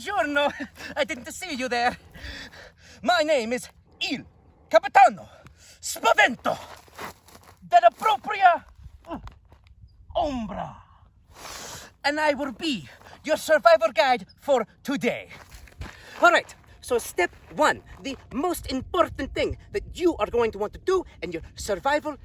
buongiorno. I didn't see you there. My name is Il Capitano. Spavento. Della propria ombra. And I will be your survival guide for today. All right. So step one, the most important thing that you are going to want to do in your survival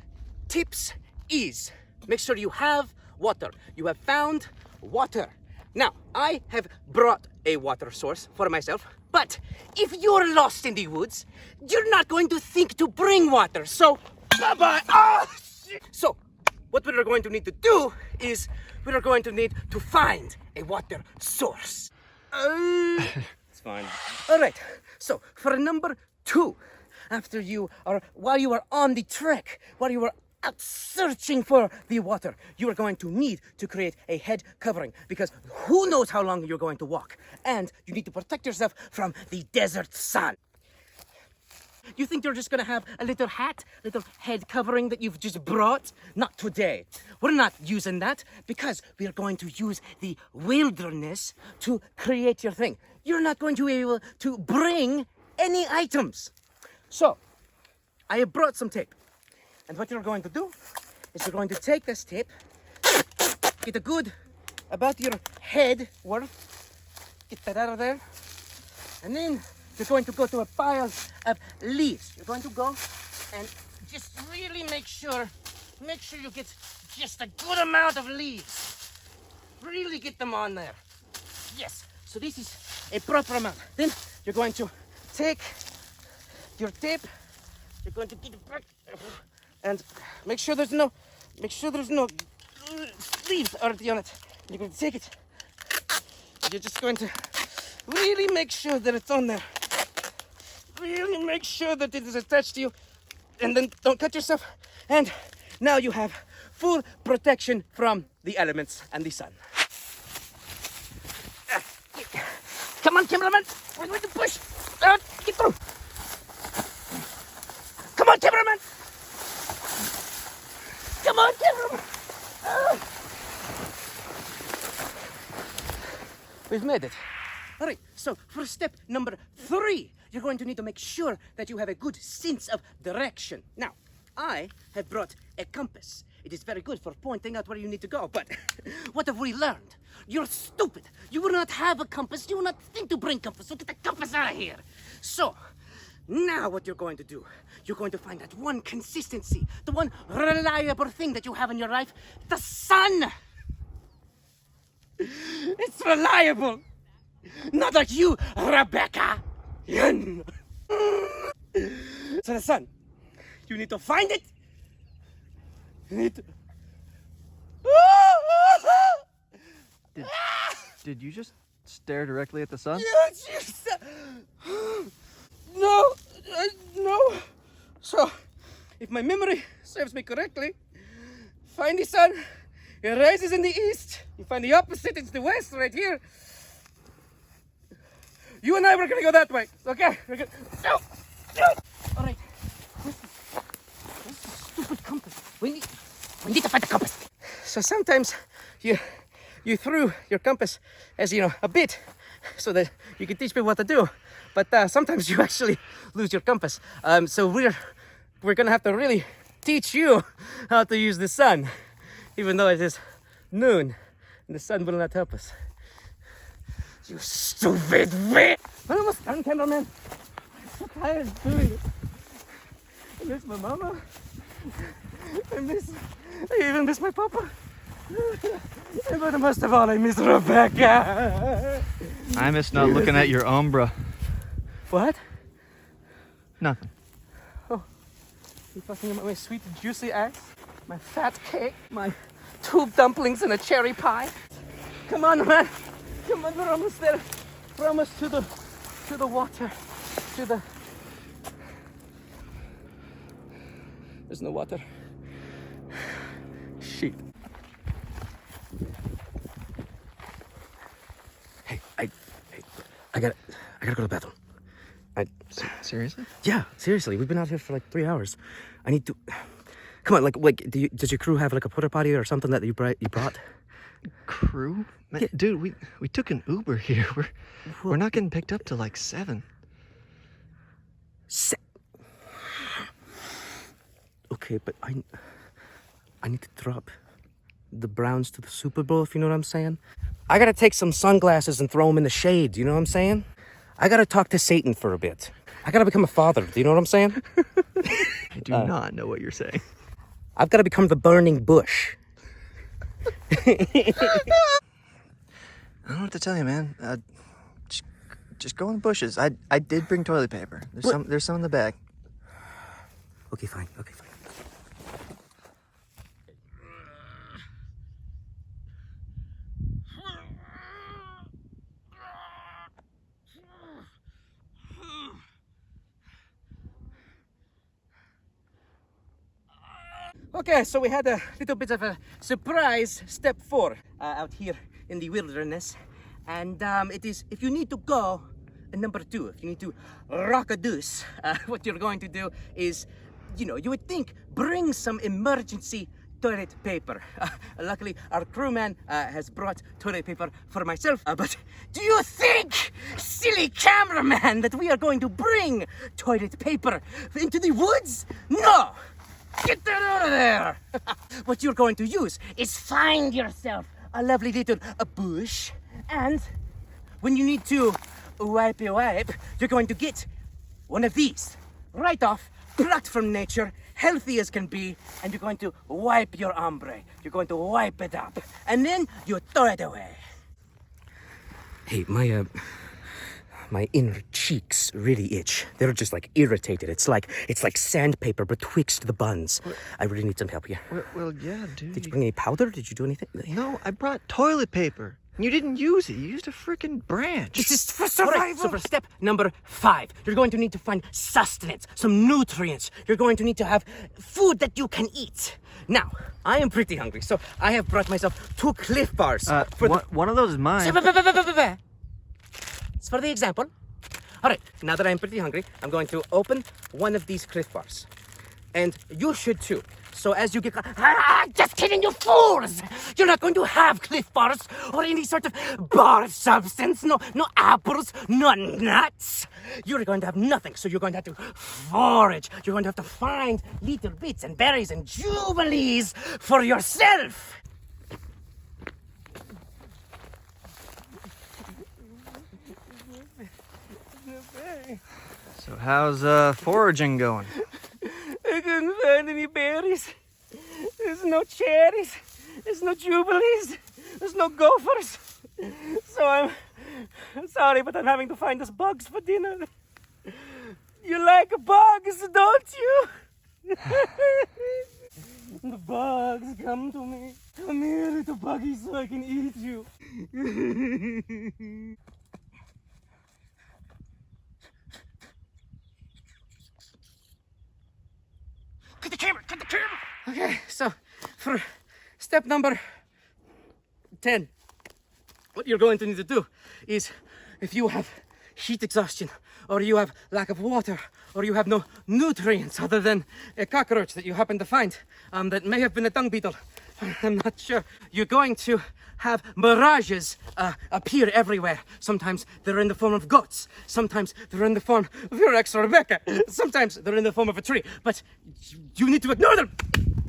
tips is make sure you have water. You have found water. Now, I have brought a water source for myself, but if you're lost in the woods, you're not going to think to bring water. So, bye-bye. Oh, shit. So, what we're going to need to do is we're going to need to find a water source. It's fine. All right. So, for number 2, while you are on the trek, while you are out searching for the water, you are going to need to create a head covering because who knows how long you're going to walk, and you need to protect yourself from the desert sun. You think you're just gonna have a little hat, little head covering that you've just brought? Not today. We're not using that because we are going to use the wilderness to create your thing. You're not going to be able to bring any items. So, I have brought some tape. And what you're going to do is you're going to take this tape, get a good, about your head worth, get that out of there, and then you're going to go to a pile of leaves. You're going to go and just really make sure you get just a good amount of leaves. Really get them on there. Yes, so this is a proper amount. Then you're going to take your tape, you're going to get it back, and make sure there's no leaves already on it. You're going to take it. You're just going to really make sure that it's on there. Really make sure that it is attached to you. And then don't cut yourself. And now you have full protection from the elements and the sun. Come on, cameraman. We're going to push. Get through. Come on, cameraman. Come on, cameraman. We've made it. All right, so for step number 3, you're going to need to make sure that you have a good sense of direction. Now, I have brought a compass. It is very good for pointing out where you need to go, but what have we learned? You're stupid. You will not have a compass. You will not think to bring compass, so get the compass out of here. So, now what you're going to do, you're going to find that one consistency, the one reliable thing that you have in your life, the sun. It's reliable. Not like you, Rebecca. So the sun, you need to find it. You need to... Did you just stare directly at the sun? Yes. No. So, if my memory serves me correctly, find the sun, it rises in the east. You find the opposite, it's the west right here. You and I were gonna go that way, okay? We're gonna... No. All right. Where's the stupid compass? We need to find the compass. So sometimes you threw your compass as a bit so that you can teach people what to do, but sometimes you actually lose your compass. So we're gonna have to really teach you how to use the sun, even though it is noon and the sun will not help us. You stupid bitch! We're almost done, cameraman. I'm so tired of doing it. I miss my mama. I even miss my papa. But most of all, I miss Rebecca. I miss not looking at your umbra. What? Nothing. Oh, you talking about my sweet, juicy eggs? My fat cake? My tube dumplings and a cherry pie? Come on, man. Come on, we're almost there. We're almost to the water. There's no water. Shit. Hey, I gotta go to the bathroom. Seriously? Yeah, seriously. We've been out here for like 3 hours. I need to. Come on, like, does your crew have like a porta potty or something that you brought? Crew? Man, Yeah. dude, we took an Uber here. We're not getting picked up till like 7. Okay, but I need to drop the Browns to the Super Bowl, if you know what I'm saying. I gotta take some sunglasses and throw them in the shade, you know what I'm saying? I gotta talk to Satan for a bit. I gotta become a father, do you know what I'm saying? I do not know what you're saying. I've gotta become the burning bush. I don't know what to tell you, man. Just go in the bushes. I did bring toilet paper. There's some in the bag. Okay, fine. Okay, so we had a little bit of a surprise step 4 out here in the wilderness. And it is, if you need to go, number 2, if you need to rock a deuce, what you're going to do is, you know, you would think, bring some emergency toilet paper. Luckily, our crewman has brought toilet paper for myself. But do you think, silly cameraman, that we are going to bring toilet paper into the woods? No! Get that out of there! What you're going to use is find yourself a lovely little bush, and when you need to wipe, you're going to get one of these right off, plucked from nature, healthy as can be, and you're going to wipe your ombre. You're going to wipe it up, and then you throw it away. Hey, my inner cheeks really itch. They're just like irritated. It's like sandpaper betwixt the buns. I really need some help here. Well, yeah, dude. Did you bring any powder? Did you do anything? No, I brought toilet paper. You didn't use it. You used a freaking branch. This is for survival. Right, so for step number 5, you're going to need to find sustenance, some nutrients. You're going to need to have food that you can eat. Now, I am pretty hungry, so I have brought myself 2 Cliff Bars. One of those is mine. It's for the example. All right, now that I'm pretty hungry, I'm going to open one of these Cliff Bars. And you should too. So as you get... just kidding, you fools! You're not going to have Cliff Bars or any sort of bar substance. No apples, no nuts. You're going to have nothing. So you're going to have to forage. You're going to have to find little bits and berries and jubilees for yourself. So how's foraging going? I couldn't find any berries. There's no cherries. There's no jubilees. There's no gophers. So I'm sorry, but I'm having to find us bugs for dinner. You like bugs, don't you? The bugs, come to me. Come here, little buggy, so I can eat you. Cut the camera! Okay, so for step number 10, what you're going to need to do is, if you have heat exhaustion, or you have lack of water, or you have no nutrients other than a cockroach that you happen to find, that may have been a dung beetle, I'm not sure, you're going to have mirages appear everywhere. Sometimes they're in the form of goats. Sometimes they're in the form of your ex Rebecca. Sometimes they're in the form of a tree. But you need to ignore them.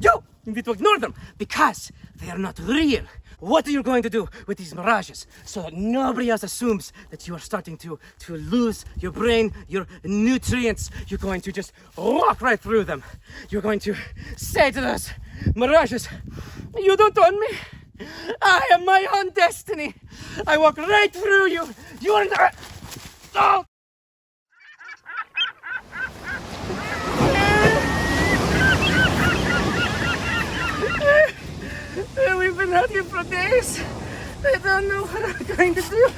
You need to ignore them because they are not real. What are you going to do with these mirages so that nobody else assumes that you are starting to lose your brain, your nutrients? You're going to just walk right through them. You're going to say to those mirages, you don't own me. I am my own destiny. I walk right through you. You are not... Oh! We've been out here for days. I don't know what I'm going to do.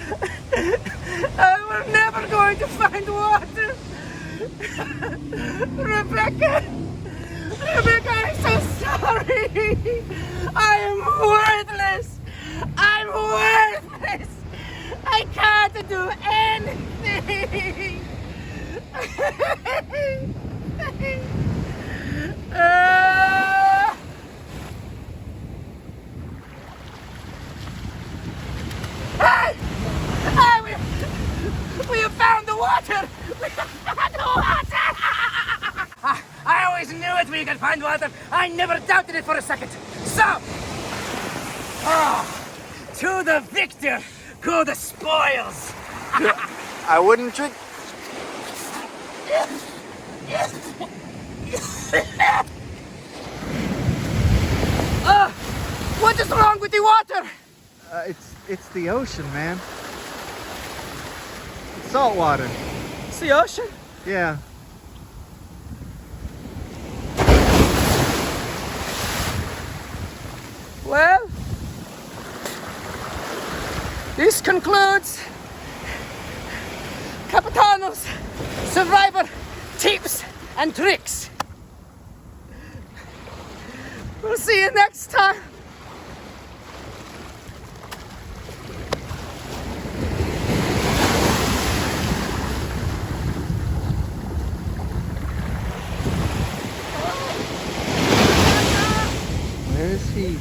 We're never going to find water. Rebecca, I'm so sorry. I am worthless. I'm worthless. I can't do anything. it we can find water. I never doubted it for a second. So, to the victor go the spoils. I wouldn't drink. What is wrong with the water? It's the ocean, man. It's salt water. It's the ocean? Yeah. Well, this concludes Capitano's survivor tips and tricks. We'll see you next time. Where is he?